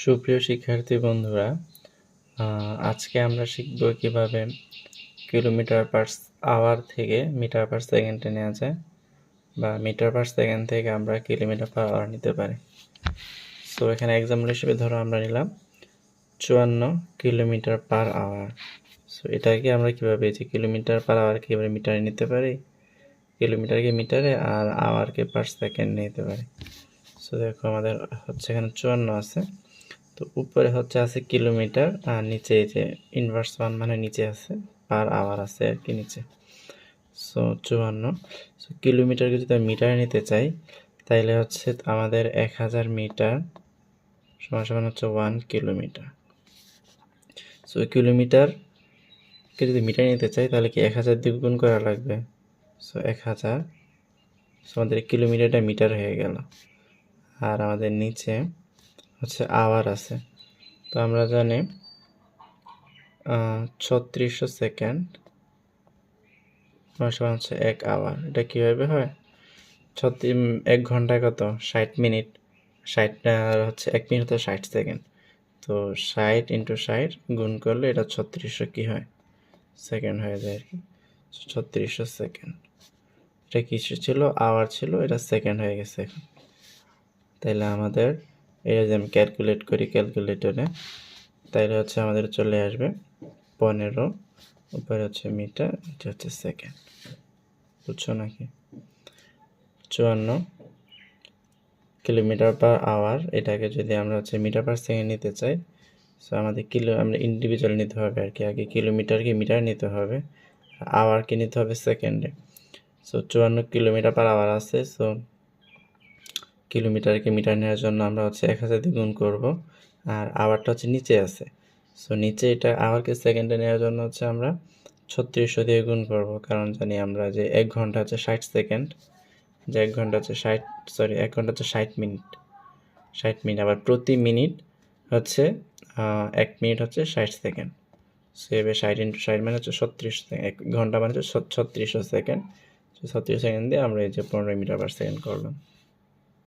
সুপ্রিয় শিক্ষার্থী বন্ধুরা, আজকে আমরা শিখব কিভাবে কিলোমিটার পার আওয়ার থেকে মিটার পার সেকেন্ডে নেওয়া যায় বা মিটার পার সেকেন্ড থেকে আমরা কিলোমিটার পার আওয়ার নিতে পারি। সো এখানে এক্সাম্পল হিসেবে ধরো আমরা নিলাম 54 কিলোমিটার পার আওয়ার। সো এটাকে আমরা কীভাবে কিলোমিটার পার আওয়ার কীভাবে মিটারে নিতে পারি, কিলোমিটারকে মিটারে আর আওয়ারকে পার সেকেন্ড নিতে পারি। সো দেখো আমাদের হচ্ছে এখানে 54 আছে, তো উপরে হচ্ছে আছে কিলোমিটার আর নিচে এই যে ইনভার্স 1 মানে নিচে আছে পার আওয়ার আছে আর কি নিচে। সো 54। সো কিলোমিটারকে যদি আমি মিটারে নিতে চাই তাইলে হচ্ছে আমাদের 1000 মিটার সমান সমান হচ্ছে 1 কিলোমিটার। সো কিলোমিটারকে যদি মিটারে নিতে চাই তাহলে কি 1000 দিয়ে গুণ করা লাগবে। সো 1000, সো আমাদের কিলোমিটারটা মিটার হয়ে গেল। আর আমাদের নিচে হচ্ছে আওয়ার আছে, তো আমরা জানি 3600 সেকেন্ড সমান হচ্ছে 1 আওয়ার। এটা কীভাবে হয়, 1 ঘন্টায় কত 60 মিনিট, 60 হচ্ছে 1 মিনিট হচ্ছে 60 সেকেন্ড। তো 60 × 60 গুণ করলে এটা 3600 কী হয় সেকেন্ড হয়ে যায় আর কি। 3600 সেকেন্ড। এটা কিছু ছিল আওয়ার ছিল, এটা সেকেন্ড হয়ে গেছে এখন। তাইলে আমাদের এটা যদি আমি ক্যালকুলেট করি ক্যালকুলেটরে, তাইলে হচ্ছে আমাদের চলে আসবে 15, উপরে হচ্ছে মিটার, এটা হচ্ছে সেকেন্ড। বুঝছো নাকি? 54 কিলোমিটার পার আওয়ার, এটাকে যদি আমরা হচ্ছে মিটার পার সেকেন্ড নিতে চাই, সো আমাদের আমরা ইন্ডিভিজুয়াল নিতে হবে আর কি। আগে কিলোমিটারকে মিটার নিতে হবে, আওয়ারকে নিতে হবে সেকেন্ডে। সো 54 কিলোমিটার পার আওয়ার আছে, সো কিলোমিটারকে মিটার নেওয়ার জন্য আমরা হচ্ছে 1000 দিয়ে গুণ করবো, আর আওয়ারটা হচ্ছে নিচে আছে। সো নিচে এটা আওয়ারকে সেকেন্ডে নেওয়ার জন্য হচ্ছে আমরা 3600 দিয়ে গুণ করব, কারণ জানি আমরা যে 1 ঘন্টা হচ্ছে 60 সেকেন্ড, যে 1 ঘন্টা হচ্ছে 1 ঘন্টা হচ্ছে 60 মিনিট, 60 মিনিট। আবার প্রতি মিনিট হচ্ছে 1 মিনিট হচ্ছে 60 সেকেন্ড। সো এবার 60 × 60 মানে হচ্ছে 3600 সেকেন্ড, 1 ঘন্টা মানে হচ্ছে 3600 সেকেন্ড। 3600 সেকেন্ড দিয়ে আমরা এই যে 15 মিটার পার সেকেন্ড করলাম।